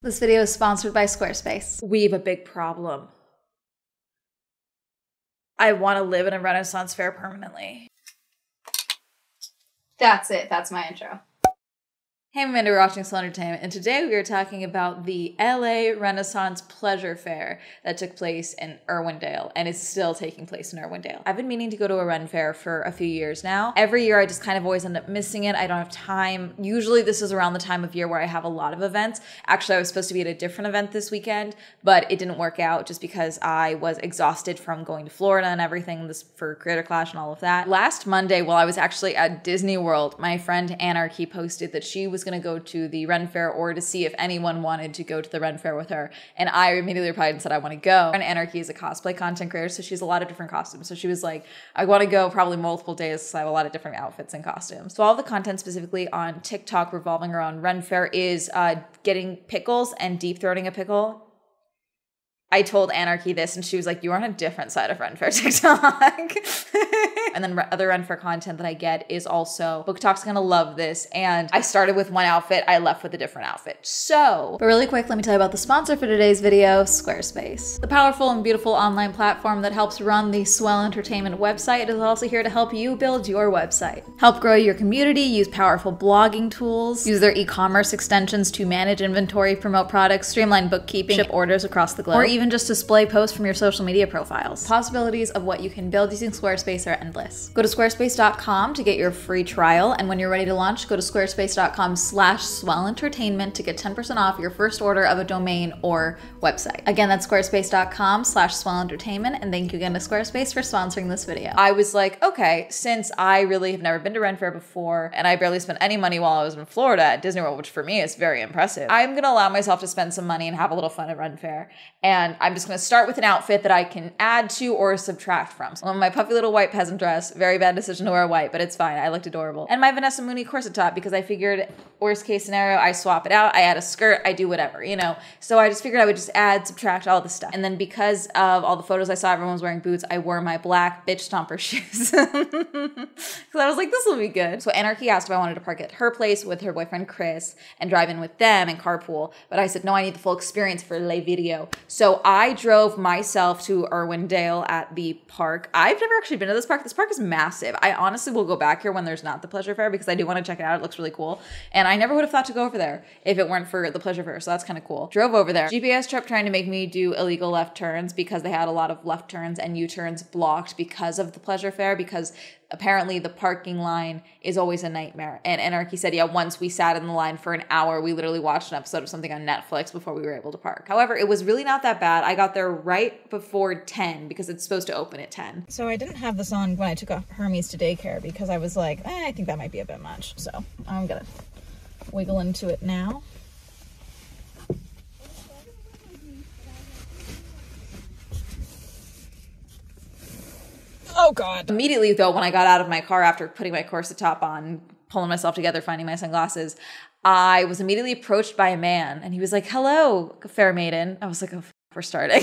This video is sponsored by Squarespace. We have a big problem. I want to live in a Renaissance fair permanently. That's it. That's my intro. Hey, I'm Amanda, we're watching Swell Entertainment, and today we are talking about the LA Renaissance Pleasure Faire that took place in Irwindale and is still taking place in Irwindale. I've been meaning to go to a Ren Faire for a few years now. Every year I just kind of always end up missing it. I don't have time. Usually this is around the time of year where I have a lot of events. Actually, I was supposed to be at a different event this weekend, but it didn't work out just because I was exhausted from going to Florida and everything this for Creator Clash and all of that. Last Monday, while I was actually at Disney World, my friend Anarchy posted that she was going to go to the Ren Faire or to see if anyone wanted to go to the Ren Faire with her. And I immediately replied and said, I want to go. And Anarchy is a cosplay content creator, so she has a lot of different costumes. So she was like, I want to go probably multiple days because I have a lot of different outfits and costumes. So all the content specifically on TikTok revolving around Ren Faire is getting pickles and deep throating a pickle. I told Anarchy this and she was like, you're on a different side of Ren Faire TikTok. And then other Ren Faire content that I get is also, Book Talk's gonna love this. And I started with one outfit, I left with a different outfit. So, but really quick, let me tell you about the sponsor for today's video, Squarespace. The powerful and beautiful online platform that helps run the Swell Entertainment website is also here to help you build your website. Help grow your community, use powerful blogging tools, use their e-commerce extensions to manage inventory, promote products, streamline bookkeeping, ship orders across the globe, or even just display posts from your social media profiles. Possibilities of what you can build using Squarespace are endless. Go to squarespace.com to get your free trial, and when you're ready to launch, go to squarespace.com/swellentertainment to get 10% off your first order of a domain or website. Again, that's squarespace.com/swellentertainment, and thank you again to Squarespace for sponsoring this video. I was like, okay, since I really have never been to Ren Faire before, and I barely spent any money while I was in Florida at Disney World, which for me is very impressive, I'm gonna allow myself to spend some money and have a little fun at Ren Faire. And I'm just gonna start with an outfit that I can add to or subtract from. So my puffy little white peasant dress, very bad decision to wear white, but it's fine, I looked adorable. And my Vanessa Mooney corset top, because I figured worst case scenario, I swap it out, I add a skirt, I do whatever, you know? So I just figured I would just add, subtract all the stuff. And then because of all the photos I saw, everyone was wearing boots, I wore my black bitch stomper shoes. Because I was like, this will be good. So Anarchy asked if I wanted to park at her place with her boyfriend Chris and drive in with them and carpool. But I said, no, I need the full experience for Le Video. So I drove myself to Irwindale at the park. I've never actually been to this park. This park is massive. I honestly will go back here when there's not the Pleasure Faire because I do want to check it out. It looks really cool. And I never would have thought to go over there if it weren't for the Pleasure Faire. So that's kind of cool. Drove over there. GPS trip trying to make me do illegal left turns because they had a lot of left turns and U-turns blocked because of the Pleasure Faire, because apparently the parking line is always a nightmare. And Anarchy said, yeah, once we sat in the line for an hour, we literally watched an episode of something on Netflix before we were able to park. However, it was really not that bad. I got there right before 10 because it's supposed to open at 10. So I didn't have this on when I took Hermes to daycare because I was like, I think that might be a bit much. So I'm gonna wiggle into it now. Oh God. Immediately though, when I got out of my car after putting my corset top on, pulling myself together, finding my sunglasses, I was immediately approached by a man and he was like, hello, fair maiden. I was like, oh, we're starting.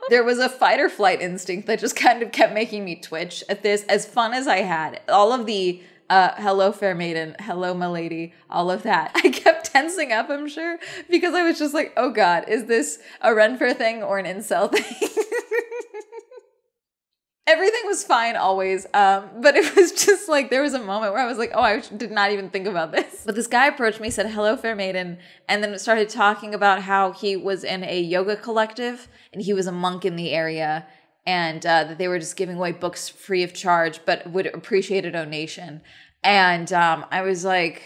There was a fight or flight instinct that just kind of kept making me twitch at this. As fun as I had, all of the hello fair maiden, hello my lady, all of that, I kept tensing up, I'm sure, because I was just like, oh God, is this a Ren Faire thing or an incel thing? Everything was fine always, but it was just like, there was a moment where I was like, oh, I did not even think about this. But this guy approached me, said, hello, fair maiden, and then started talking about how he was in a yoga collective, and he was a monk in the area, and that they were just giving away books free of charge, but would appreciate a donation. And I was like,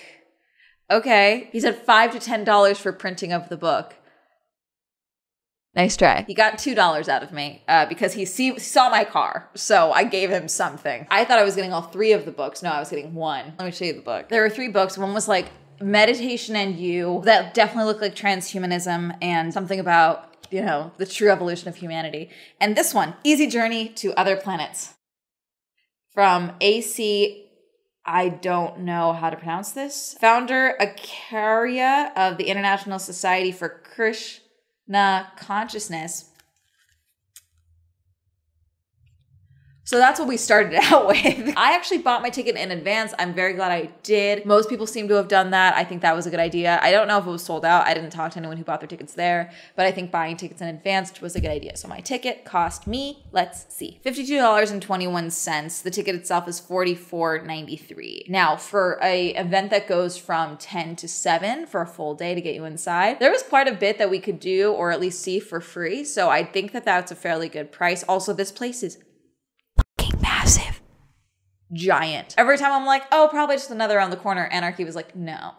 okay. He said $5 to $10 for printing of the book. Nice try. He got $2 out of me because he saw my car. So I gave him something. I thought I was getting all 3 of the books. No, I was getting 1. Let me show you the book. There were 3 books. One was like Meditation and You. That definitely looked like transhumanism and something about, you know, the true evolution of humanity. And this one, Easy Journey to Other Planets. From AC, I don't know how to pronounce this. Founder Acharya of the International Society for Krishna Consciousness. So that's what we started out with. I actually bought my ticket in advance. I'm very glad I did. Most people seem to have done that. I think that was a good idea. I don't know if it was sold out. I didn't talk to anyone who bought their tickets there, but I think buying tickets in advance was a good idea. So my ticket cost me, let's see, $52.21. The ticket itself is $44.93. Now for a event that goes from 10 to 7 for a full day to get you inside, there was quite a bit that we could do or at least see for free. So I think that that's a fairly good price. Also, this place is massive. Giant. Every time I'm like, oh, probably just another around the corner. Anarchy was like, no,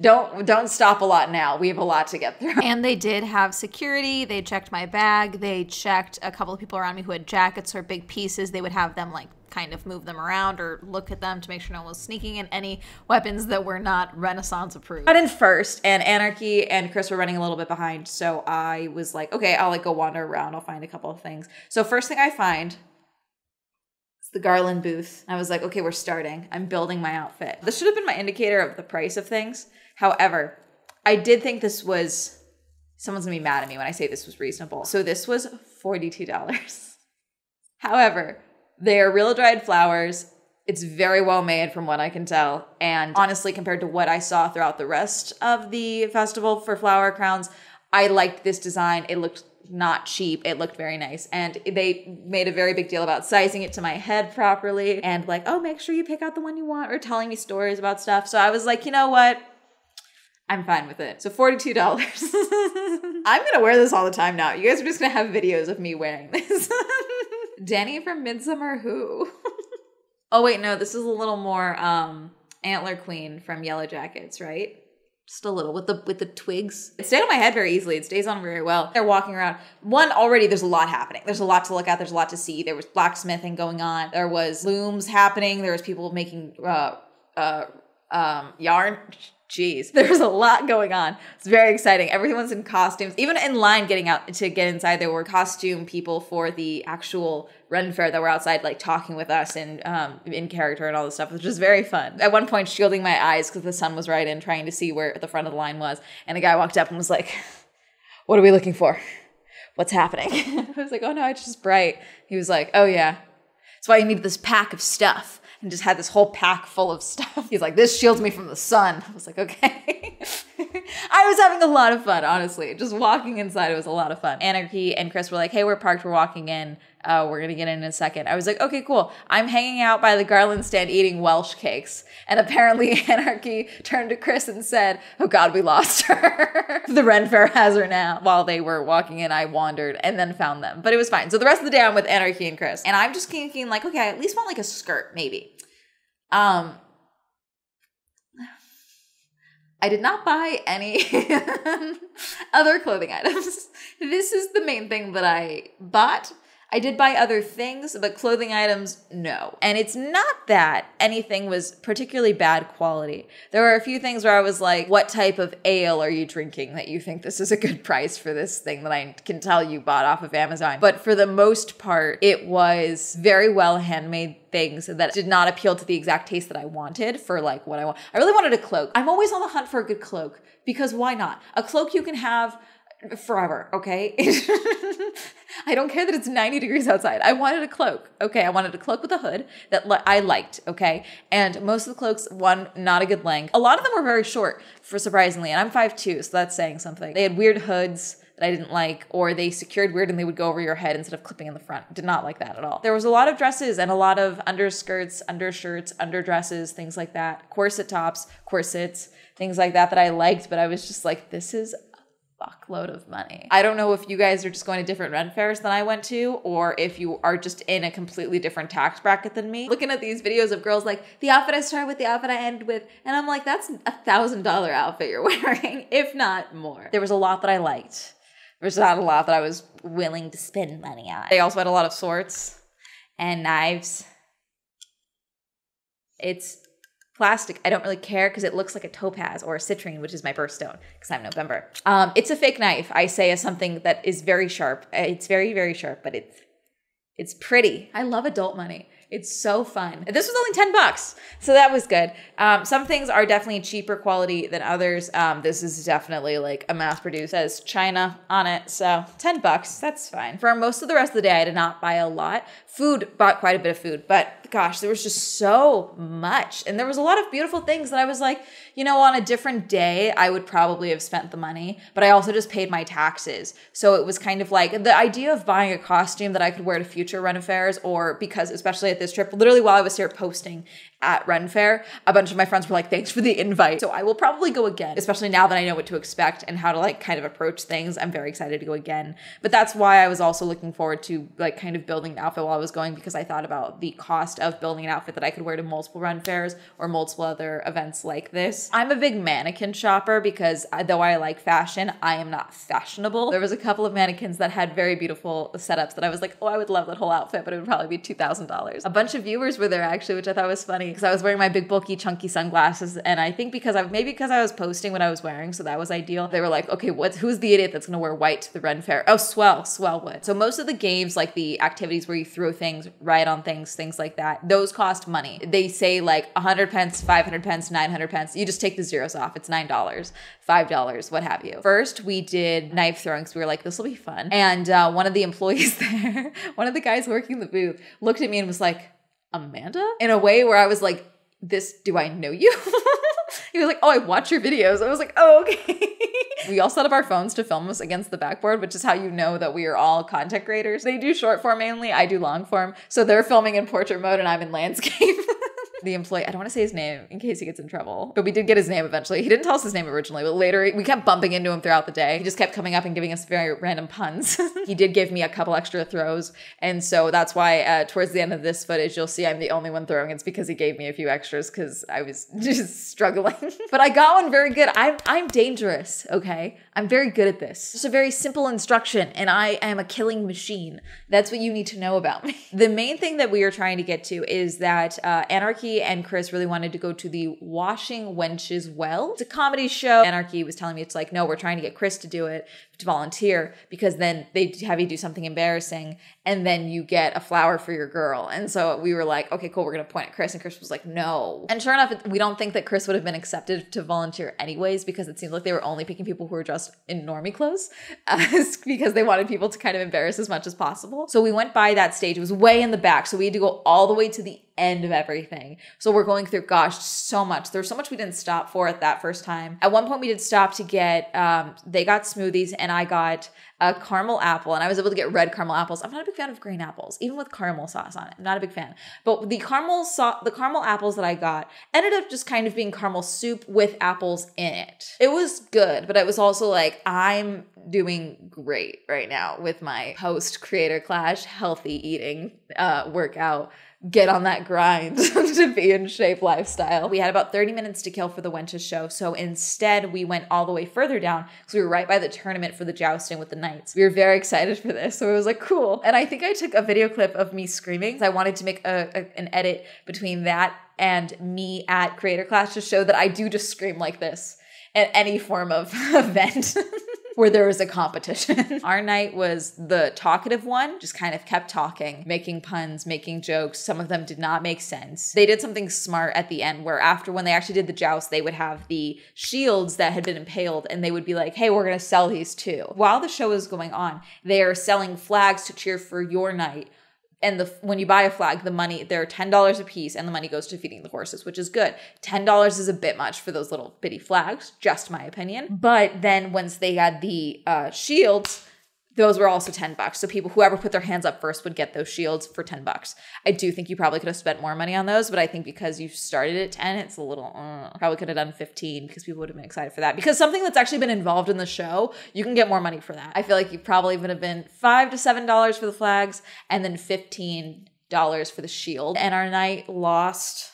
don't stop a lot now. We have a lot to get through. And they did have security. They checked my bag. They checked a couple of people around me who had jackets or big pieces. They would have them like kind of move them around or look at them to make sure no one was sneaking in any weapons that were not Renaissance approved. Got in first, and Anarchy and Chris were running a little bit behind. So I was like, okay, I'll like go wander around. I'll find a couple of things. So first thing I find, the garland booth. I was like, okay, we're starting. I'm building my outfit. This should have been my indicator of the price of things. However, I did think this was, someone's gonna be mad at me when I say this was reasonable. So this was $42. However, they are real dried flowers. It's very well made from what I can tell. And honestly, compared to what I saw throughout the rest of the festival for flower crowns, I liked this design. It looked not cheap. It looked very nice. And they made a very big deal about sizing it to my head properly and like, oh, make sure you pick out the one you want, or telling me stories about stuff. So I was like, you know what? I'm fine with it. So $42. I'm going to wear this all the time now. You guys are just going to have videos of me wearing this. Danny from Midsummer Who? Oh, wait, no, this is a little more Antler Queen from Yellow Jackets, right? Just a little with the twigs. It stayed on my head very easily. It stays on very well. They're walking around. One, already there's a lot happening. There's a lot to look at. There's a lot to see. There was blacksmithing going on. There was looms happening. There was people making yarn. Jeez, there's a lot going on. It's very exciting. Everyone's in costumes. Even in line getting out to get inside, there were costume people for the actual Ren Faire that were outside like talking with us and in character and all this stuff, which was very fun. At one point, shielding my eyes because the sun was right in, trying to see where the front of the line was. And a guy walked up and was like, what are we looking for? What's happening? I was like, oh no, it's just bright. He was like, oh yeah, that's why you need this pack of stuff. And just had this whole pack full of stuff. He's like, this shields me from the sun. I was like, okay. I was having a lot of fun, honestly. Just walking inside, it was a lot of fun. Anarchy and Chris were like, hey, we're parked, we're walking in. We're gonna get in a second. I was like, okay, cool. I'm hanging out by the garland stand eating Welsh cakes. And apparently Anarchy turned to Chris and said, oh God, we lost her. The Ren Faire has her now. While they were walking in, I wandered and then found them. But it was fine. So the rest of the day I'm with Anarchy and Chris. And I'm just thinking like, okay, I at least want like a skirt, maybe. I did not buy any other clothing items. This is the main thing that I bought. I did buy other things, but clothing items, no. And it's not that anything was particularly bad quality. There were a few things where I was like, what type of ale are you drinking that you think this is a good price for this thing that I can tell you bought off of Amazon? But for the most part, it was very well handmade things that did not appeal to the exact taste that I wanted for like what I want. I really wanted a cloak. I'm always on the hunt for a good cloak because why not? A cloak you can have forever, okay? I don't care that it's 90 degrees outside. I wanted a cloak, okay? I wanted a cloak with a hood that I liked, okay? And most of the cloaks, one, not a good length. A lot of them were very short, for surprisingly, and I'm 5'2", so that's saying something. They had weird hoods that I didn't like, or they secured weird and they would go over your head instead of clipping in the front. Did not like that at all. There was a lot of dresses and a lot of underskirts, undershirts, underdresses, things like that. Corset tops, corsets, things like that I liked, but I was just like, this is fuckload of money. I don't know if you guys are just going to different Ren Fairs than I went to, or if you are just in a completely different tax bracket than me. Looking at these videos of girls like, the outfit I start with, the outfit I end with, and I'm like, that's $1,000 outfit you're wearing, if not more. There was a lot that I liked. There's not a lot that I was willing to spend money on. They also had a lot of swords and knives. It's plastic. I don't really care because it looks like a topaz or a citrine, which is my birthstone because I'm November. It's a fake knife, I say, as something that is very sharp. It's very, very sharp, but it's pretty. I love adult money. It's so fun. This was only 10 bucks. So that was good. Some things are definitely cheaper quality than others. This is definitely like a mass produced, says China on it. So 10 bucks, that's fine. For most of the rest of the day, I did not buy a lot. Food, bought quite a bit of food, but gosh, there was just so much. And there was a lot of beautiful things that I was like, you know, on a different day, I would probably have spent the money, but I also just paid my taxes. So it was kind of like the idea of buying a costume that I could wear to future Ren Fairs, or because especially at this trip, literally while I was here posting at Ren Faire, a bunch of my friends were like, thanks for the invite. So I will probably go again, especially now that I know what to expect and how to like kind of approach things. I'm very excited to go again. But that's why I was also looking forward to like kind of building an outfit while I was going, because I thought about the cost of building an outfit that I could wear to multiple Ren Fairs or multiple other events like this. I'm a big mannequin shopper because though I like fashion, I am not fashionable. There was a couple of mannequins that had very beautiful setups that I was like, oh, I would love that whole outfit, but it would probably be $2,000. A bunch of viewers were there actually, which I thought was funny because I was wearing my big bulky chunky sunglasses, and I think because I was posting what I was wearing, so that was ideal. They were like, okay, who's the idiot that's gonna wear white to the Ren Faire? Oh, Swell would. So most of the games, like the activities where you throw things, ride on things like that, those cost money. They say like 100 pence, 500 pence, 900 pence. You just take the zeros off. It's $9, $5, what have you. First, we did knife throwing, so we were like, this will be fun. And one of the employees there, one of the guys working the booth, looked at me and was like, Amanda? In a way where I was like, do I know you? He was like, oh, I watch your videos. I was like, oh, okay. We all set up our phones to film us against the backboard, which is how you know that we are all content creators. They do short form mainly, I do long form. So they're filming in portrait mode and I'm in landscape. The employee, I don't want to say his name in case he gets in trouble, but we did get his name eventually. He didn't tell us his name originally, but later we kept bumping into him throughout the day. He just kept coming up and giving us very random puns. He did give me a couple extra throws. And so that's why towards the end of this footage, you'll see I'm the only one throwing. It's because he gave me a few extras because I was just struggling. But I got one very good. I'm dangerous, okay? I'm very good at this. Just a very simple instruction, and I am a killing machine. That's what you need to know about me. The main thing that we are trying to get to is that Anarchy and Chris really wanted to go to the Washing Wenches Well. It's a comedy show. Anarchy was telling me, it's like, no, we're trying to get Chris to do it, to volunteer, because then they have you do something embarrassing and then you get a flower for your girl. And so we were like, okay, cool, we're gonna point at Chris. And Chris was like, no. And sure enough, we don't think that Chris would have been accepted to volunteer anyways, because it seems like they were only picking people who were dressed in normie clothes because they wanted people to kind of embarrass as much as possible. So we went by that stage. It was way in the back. So we had to go all the way to the end of everything. So we're going through, gosh, so much. There's so much we didn't stop for at that first time. At one point we did stop to get, they got smoothies and I got a caramel apple, and I was able to get red caramel apples. I'm not a big fan of green apples, even with caramel sauce on it. I'm not a big fan. But the caramel apples that I got ended up just kind of being caramel soup with apples in it. It was good, but it was also like, I'm doing great right now with my post Creator Clash healthy eating workout. Get on that grind to be in shape lifestyle. We had about 30 minutes to kill for the Wenches show. So instead we went all the way further down because we were right by the tournament for the jousting with the knights. We were very excited for this. So it was like, cool. And I think I took a video clip of me screaming. I wanted to make an edit between that and me at Creator Clash to show that I do just scream like this at any form of event. Where there was a competition. Our night was the talkative one, just kind of kept talking, making puns, making jokes. Some of them did not make sense. They did something smart at the end where after, when they actually did the joust, they would have the shields that had been impaled and they would be like, hey, we're gonna sell these too. While the show is going on, they are selling flags to cheer for your night. And when you buy a flag, the money, they're $10 a piece and the money goes to feeding the horses, which is good. $10 is a bit much for those little bitty flags, just my opinion. But then once they had the shields, those were also $10. So whoever put their hands up first would get those shields for $10. I do think you probably could have spent more money on those, but I think because you started at 10, it's a little, probably could have done 15 because people would have been excited for that. Because something that's actually been involved in the show, you can get more money for that. I feel like you probably would have been $5 to $7 for the flags and then $15 for the shield. And our night lost...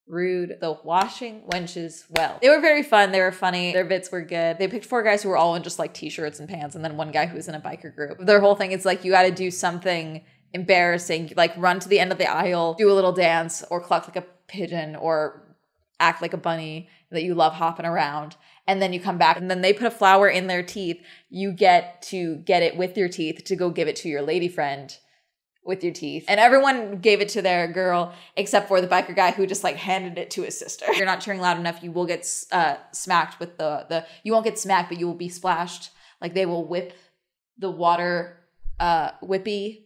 Rude. The Washing Wenches Well. They were very fun. They were funny. Their bits were good. They picked 4 guys who were all in just like t-shirts and pants, and then 1 guy who was in a biker group. Their whole thing is like, you got to do something embarrassing, like run to the end of the aisle, do a little dance, or cluck like a pigeon, or act like a bunny that you love hopping around. And then you come back and then they put a flower in their teeth. You get to get it with your teeth to go give it to your lady friend with your teeth. And everyone gave it to their girl except for the biker guy who just like handed it to his sister. If you're not cheering loud enough, you will get smacked with you won't get smacked, but you will be splashed. Like they will whip the water, whippy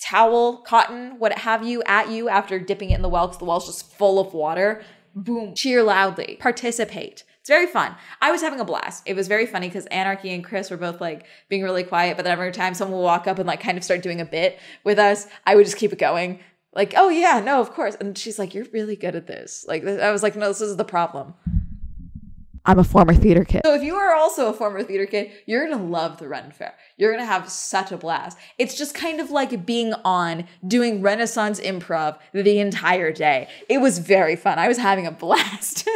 towel, cotton, what have you, at you after dipping it in the well because the well's just full of water. Boom. Cheer loudly. Participate. It's very fun. I was having a blast. It was very funny because Anarchy and Chris were both like being really quiet, but then every time someone would walk up and like kind of start doing a bit with us, I would just keep it going. Like, oh yeah, no, of course. And she's like, you're really good at this. Like, I was like, no, this is the problem. I'm a former theater kid. So if you are also a former theater kid, you're going to love the Ren Faire. You're going to have such a blast. It's just kind of like being on doing Renaissance improv the entire day. It was very fun. I was having a blast.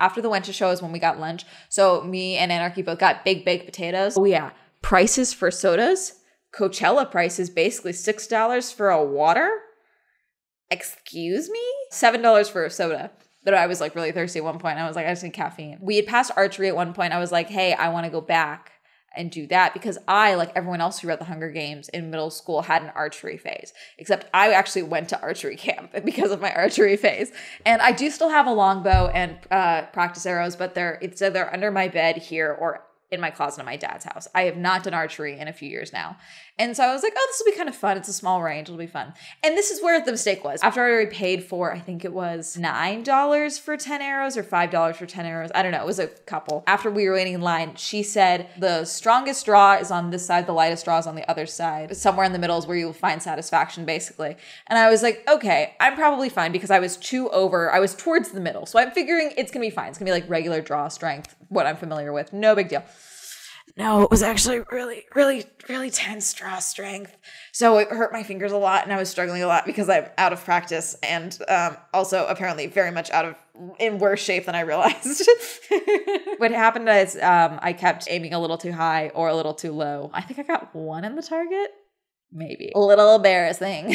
After the Wencha show is when we got lunch. So me and Anarchy both got big baked potatoes. Oh yeah. Prices for sodas. Coachella prices basically $6 for a water. Excuse me? $7 for a soda. But I was like really thirsty at one point. I was like, I just need caffeine. We had passed archery at one point. I was like, hey, I want to go back and do that because I, like everyone else who read the Hunger Games in middle school, had an archery phase. Except I actually went to archery camp because of my archery phase. And I do still have a longbow and practice arrows, but they're under my bed here or in my closet at my dad's house. I have not done archery in a few years now. And so I was like, oh, this will be kind of fun. It's a small range. It'll be fun. And this is where the mistake was. After I already paid for, I think it was $9 for 10 arrows or $5 for 10 arrows. I don't know. It was a couple. After we were waiting in line, she said the strongest draw is on this side. The lightest draw is on the other side. Somewhere in the middle is where you'll find satisfaction, basically. And I was like, okay, I'm probably fine because I was I was towards the middle. So I'm figuring it's going to be fine. It's going to be like regular draw strength, what I'm familiar with. No big deal. No, it was actually really, really, really tense draw strength. So it hurt my fingers a lot and I was struggling a lot because I'm out of practice and also apparently very much in worse shape than I realized. What happened is I kept aiming a little too high or a little too low. I think I got one in the target. Maybe. A little embarrassing.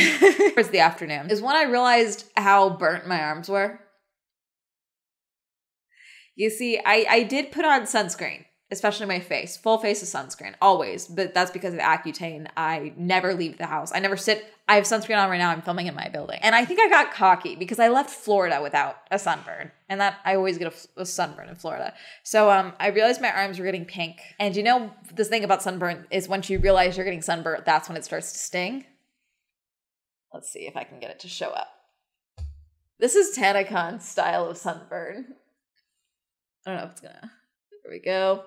Towards the afternoon is when I realized how burnt my arms were. You see, I did put on sunscreen. Especially my face. Full face of sunscreen. Always. But that's because of Accutane. I never leave the house. I never sit. I have sunscreen on right now. I'm filming in my building. And I think I got cocky because I left Florida without a sunburn. And that I always get a sunburn in Florida. So I realized my arms were getting pink. And you know, this thing about sunburn is once you realize you're getting sunburnt, that's when it starts to sting. Let's see if I can get it to show up. This is Tanacon's style of sunburn. I don't know if it's gonna. There we go.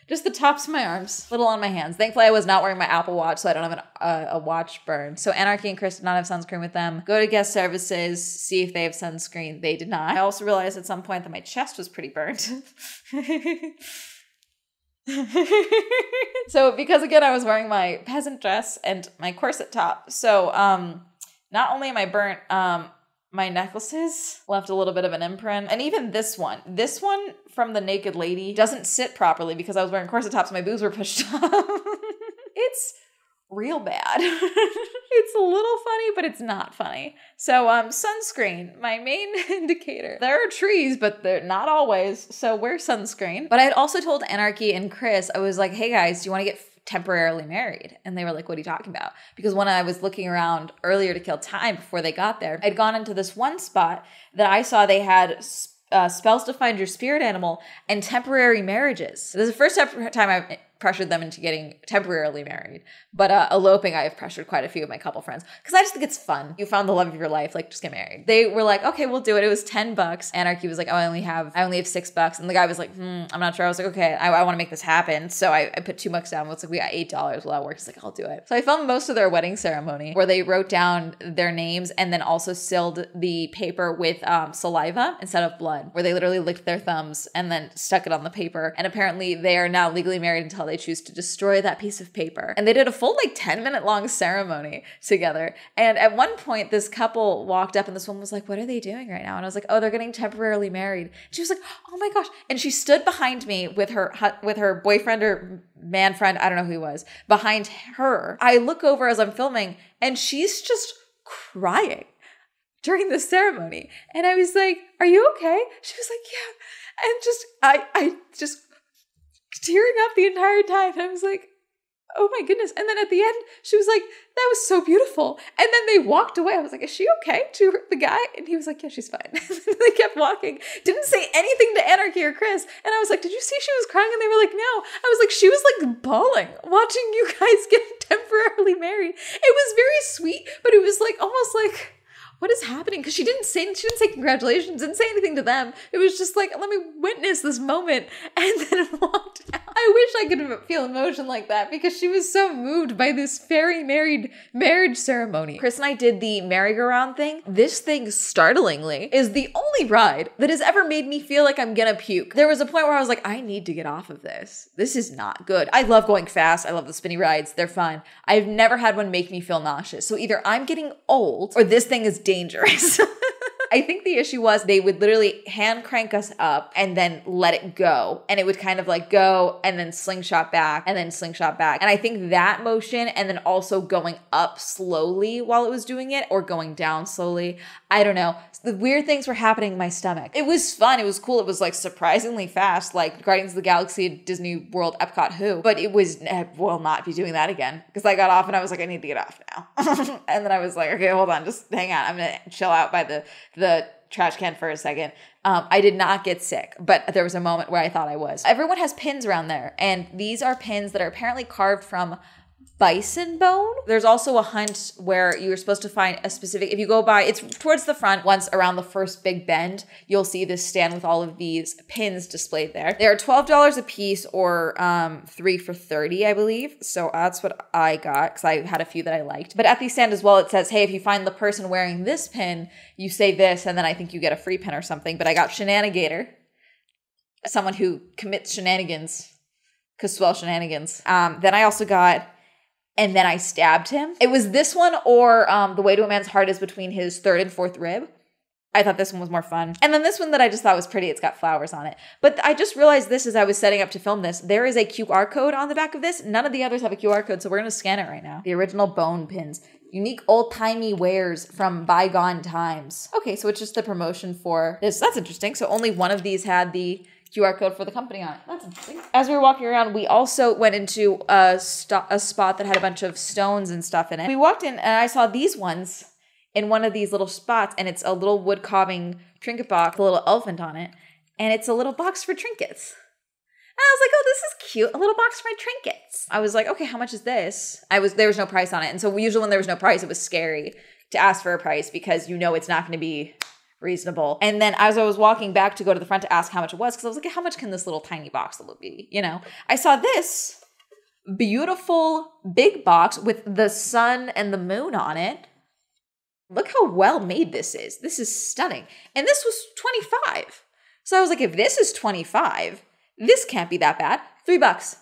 Just the tops of my arms, little on my hands. Thankfully, I was not wearing my Apple Watch, so I don't have a watch burn. So Anarchy and Chris did not have sunscreen with them. Go to guest services, see if they have sunscreen. They did not. I also realized at some point that my chest was pretty burnt. So because again, I was wearing my peasant dress and my corset top. So not only am I burnt, my necklaces left a little bit of an imprint. And even this one from the naked lady doesn't sit properly because I was wearing corset tops and my boobs were pushed up. It's real bad. It's a little funny, but it's not funny. So sunscreen, my main indicator. There are trees, but they're not always. So wear sunscreen. But I had also told Anarchy and Chris, I was like, hey guys, do you want to get temporarily married? And they were like, what are you talking about? Because when I was looking around earlier to kill time before they got there, I'd gone into this one spot that I saw they had spells to find your spirit animal and temporary marriages. This is the first time I've pressured them into getting temporarily married. But eloping, I have pressured quite a few of my couple friends because I just think it's fun. You found the love of your life, like just get married. They were like, okay, we'll do it. It was $10. Anarchy was like, oh, I only have $6. And the guy was like, I'm not sure. I was like, okay, I want to make this happen. So I put $2 down. It's like, we got $8. Well, that works. He's like, I'll do it. So I filmed most of their wedding ceremony where they wrote down their names and then also sealed the paper with saliva instead of blood, where they literally licked their thumbs and then stuck it on the paper. And apparently they are now legally married until they choose to destroy that piece of paper. And they did a full 10-minute long ceremony together. And at one point, this couple walked up and this woman was like, what are they doing right now? And I was like, oh, they're getting temporarily married. She was like, oh my gosh. And she stood behind me with her boyfriend or man friend, I don't know who he was, behind her. I look over as I'm filming and she's just crying during the ceremony. And I was like, are you okay? She was like, yeah. And I just tearing up the entire time. And I was like, oh my goodness. And then at the end, she was like, that was so beautiful. And then they walked away. I was like, is she okay? To the guy? And he was like, yeah, she's fine. They kept walking. Didn't say anything to Anarchy or Chris. And I was like, did you see she was crying? And they were like, no. I was like, she was like bawling watching you guys get temporarily married. It was very sweet, but it was like almost like, what is happening? Because she didn't say congratulations, didn't say anything to them. It was just like, let me witness this moment, and then walked out. I wish I could feel emotion like that because she was so moved by this fairy marriage ceremony. Chris and I did the merry-go-round thing. This thing, startlingly, is the only ride that has ever made me feel like I'm gonna puke. There was a point where I was like, I need to get off of this. This is not good. I love going fast. I love the spinny rides. They're fun. I've never had one make me feel nauseous. So either I'm getting old or this thing is dangerous. I think the issue was they would literally hand crank us up and then let it go. And it would kind of like go and then slingshot back and then slingshot back. And I think that motion and then also going up slowly while it was doing it or going down slowly, I don't know. The weird things were happening in my stomach. It was fun. It was cool. It was like surprisingly fast, like Guardians of the Galaxy, Disney World, Epcot, who. But it was, will not be doing that again. Because I got off and I was like, I need to get off now. And then I was like, okay, hold on, just hang on. I'm going to chill out by the trash can for a second. I did not get sick, but there was a moment where I thought I was. Everyone has pins around there, and these are pins that are apparently carved from bison bone. There's also a hunt where you were supposed to find a specific, if you go by, it's towards the front, once around the first big bend, you'll see this stand with all of these pins displayed there. They are $12 a piece or 3 for $30, I believe. So that's what I got because I had a few that I liked. But at the stand as well, it says, hey, if you find the person wearing this pin, you say this, and then I think you get a free pin or something. But I got Shenanigator, someone who commits shenanigans, because swell shenanigans. Then I also got and then I stabbed him. It was this one or The Way to a Man's Heart is between his 3rd and 4th rib. I thought this one was more fun. And then this one that I just thought was pretty, it's got flowers on it. But I just realized this as I was setting up to film this. There is a QR code on the back of this. None of the others have a QR code, so we're gonna scan it right now. The original bone pins. Unique old-timey wares from bygone times. Okay, so it's just the promotion for this. That's interesting. So only one of these had the QR code for the company on it. That's interesting. As we were walking around, we also went into a spot that had a bunch of stones and stuff in it. We walked in and I saw these ones in one of these little spots, and it's a little wood carving trinket box, a little elephant on it, and it's a little box for trinkets. And I was like, oh, this is cute. A little box for my trinkets. I was like, okay, how much is this? There was no price on it. And so usually when there was no price, it was scary to ask for a price because you know it's not going to be reasonable. And then as I was walking back to go to the front to ask how much it was, because I was like, how much can this little tiny box be? You know, I saw this beautiful big box with the sun and the moon on it. Look how well made this is. This is stunning. And this was $25. So I was like, if this is $25, this can't be that bad. $3.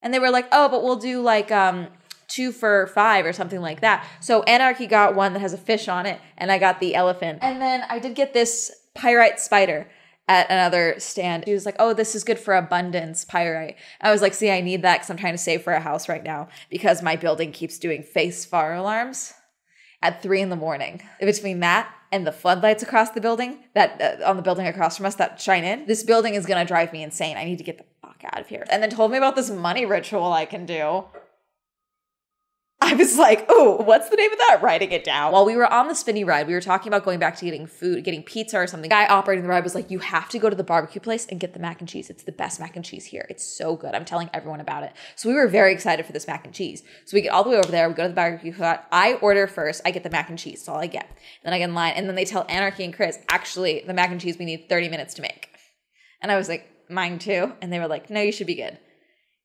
And they were like, oh, but we'll do like 2 for $5 or something like that. So Anarchy got one that has a fish on it, and I got the elephant. And then I did get this pyrite spider at another stand. She was like, oh, this is good for abundance, pyrite. I was like, see, I need that because I'm trying to save for a house right now because my building keeps doing face fire alarms at 3 in the morning. Between that and the floodlights across the building, that on the building across from us that shine in, this building is gonna drive me insane. I need to get the fuck out of here. And then told me about this money ritual I can do. I was like, oh, what's the name of that? Writing it down. While we were on the spinny ride, we were talking about going back to getting food, getting pizza or something. The guy operating the ride was like, you have to go to the barbecue place and get the mac and cheese. It's the best mac and cheese here. It's so good. I'm telling everyone about it. So we were very excited for this mac and cheese. So we get all the way over there. We go to the barbecue hut. I order first. I get the mac and cheese. That's all I get. Then I get in line. And then they tell Anarchy and Chris, actually, the mac and cheese, we need 30 minutes to make. And I was like, mine too. And they were like, no, you should be good.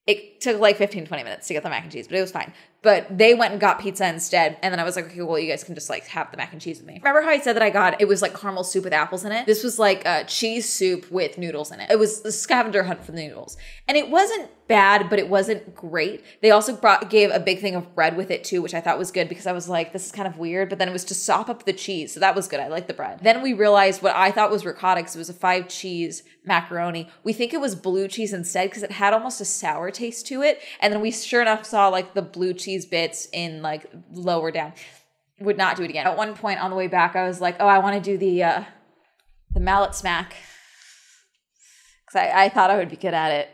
It took like 15, 20 minutes to get the mac and cheese, but it was fine. But they went and got pizza instead. And then I was like, okay, well, you guys can just like have the mac and cheese with me. Remember how I said that I got, it was like caramel soup with apples in it? This was like a cheese soup with noodles in it. It was a scavenger hunt for the noodles. And it wasn't bad, but it wasn't great. They also gave a big thing of bread with it too, which I thought was good because I was like, this is kind of weird. But then it was to sop up the cheese. So that was good. I liked the bread. Then we realized what I thought was ricotta because it was a 5 cheese macaroni. We think it was blue cheese instead because it had almost a sour taste to it. And then we sure enough saw like the blue cheese bits in like lower down. Would not do it again. At one point on the way back, I was like, oh, I want to do the mallet smack. Because I thought I would be good at it.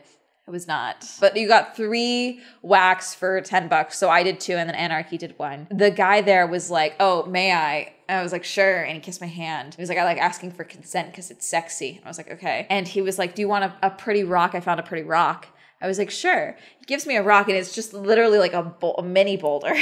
It was not. But you got 3 wax for $10. So I did 2 and then Anarchy did 1. The guy there was like, oh, may I? And I was like, sure. And he kissed my hand. He was like, I like asking for consent because it's sexy. And I was like, okay. And he was like, do you want a pretty rock? I found a pretty rock. I was like, sure. He gives me a rock and it's just literally like a mini boulder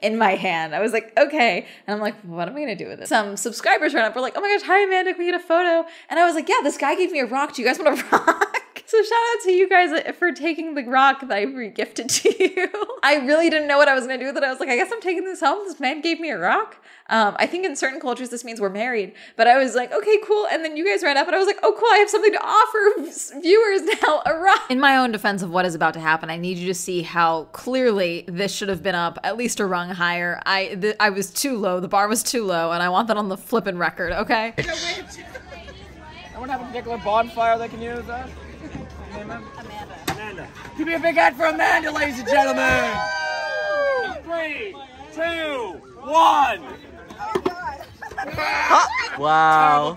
in my hand. I was like, okay. And I'm like, what am I going to do with it? Some subscribers ran up, were like, oh my gosh, hi Amanda, can we get a photo? And I was like, yeah, this guy gave me a rock. Do you guys want a rock? So shout out to you guys for taking the rock that I re-gifted to you. I really didn't know what I was going to do with it. I was like, I guess I'm taking this home. This man gave me a rock. I think in certain cultures this means we're married, but I was like, okay, cool. And then you guys ran up and I was like, oh cool, I have something to offer viewers now, a rock. In my own defense of what is about to happen, I need you to see how clearly this should have been up at least a rung higher. I was too low, the bar was too low, and I want that on the flippin' record, okay? Anyone have a particular bonfire they can use? Amanda. Give me a big hand for Amanda, ladies and gentlemen. 3, 2, 1. Wow.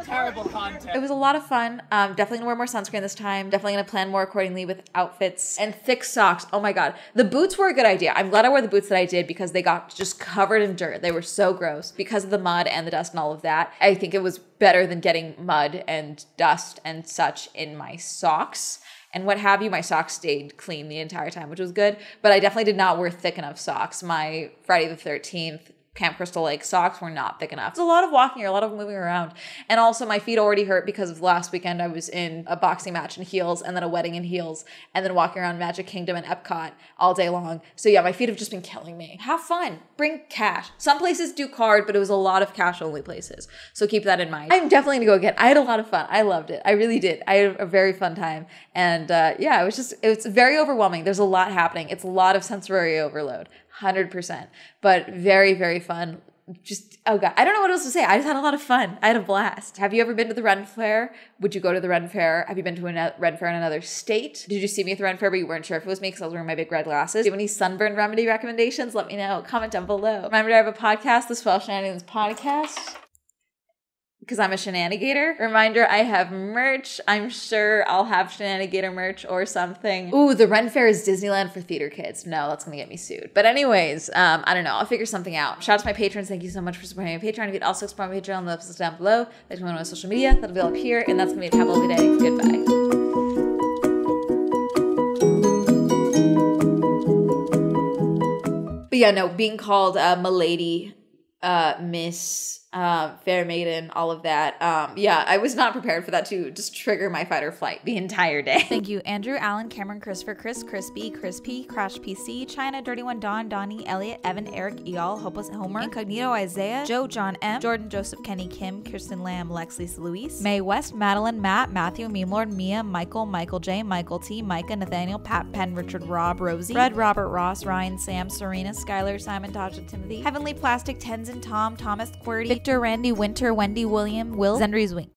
Terrible content. It was a lot of fun. Definitely gonna wear more sunscreen this time. Definitely gonna plan more accordingly with outfits and thick socks. Oh my God. The boots were a good idea. I'm glad I wore the boots that I did because they got just covered in dirt. They were so gross because of the mud and the dust and all of that. I think it was better than getting mud and dust and such in my socks and what have you. My socks stayed clean the entire time, which was good, but I definitely did not wear thick enough socks. My Friday the 13th Camp Crystal Lake socks were not thick enough. It's a lot of walking here, a lot of moving around. And also my feet already hurt because of last weekend I was in a boxing match in heels and then a wedding in heels and then walking around Magic Kingdom and Epcot all day long. So yeah, my feet have just been killing me. Have fun. Bring cash. Some places do card, but it was a lot of cash only places. So keep that in mind. I'm definitely gonna go again. I had a lot of fun. I loved it. I really did. I had a very fun time. And yeah, it was very overwhelming. There's a lot happening. It's a lot of sensory overload. 100%, but very, very fun. Just, oh God, I don't know what else to say. I just had a lot of fun. I had a blast. Have you ever been to the Ren Faire? Would you go to the Ren Faire? Have you been to a Ren Faire in another state? Did you see me at the Ren Faire, but you weren't sure if it was me because I was wearing my big red glasses? Do you have any sunburn remedy recommendations? Let me know. Comment down below. Remember, I have a podcast, the Swell Shenanigans Podcast, because I'm a shenanigator. Reminder, I have merch. I'm sure I'll have shenanigator merch or something. Ooh, the Ren Faire is Disneyland for theater kids. No, that's gonna get me sued. But anyways, I don't know. I'll figure something out. Shout out to my patrons. Thank you so much for supporting my Patreon. You can also support my Patreon on the episodes down below. That's my social media. That'll be all up here. And that's gonna be a capital of the day. Goodbye. But yeah, no, being called Milady, Miss, Fair Maiden, all of that. Yeah, I was not prepared for that to just trigger my fight or flight the entire day. Thank you, Andrew, Alan, Cameron, Christopher, Chris, Crispy, Crispy, Crash PC, China, Dirty One, Don, Donnie, Elliot, Evan, Eric, Eal, Hopeless Homer, Incognito, Isaiah, Joe, John M, Jordan, Joseph, Kenny, Kim, Kirsten Lamb, Lex, Lisa, Luis, May West, Madeline, Matt, Matthew, Meme Lord, Mia, Michael, Michael J, Michael T, Micah, Nathaniel, Pat, Penn, Richard, Rob, Rosie, Red, Robert, Ross, Ryan, Sam, Serena, Skylar, Simon, Tasha, Timothy, Heavenly Plastic, Tenzin, Tom, Thomas, Qwerty, Victor, Randy, Winter, Wendy, William, Will, Zendry's Wing.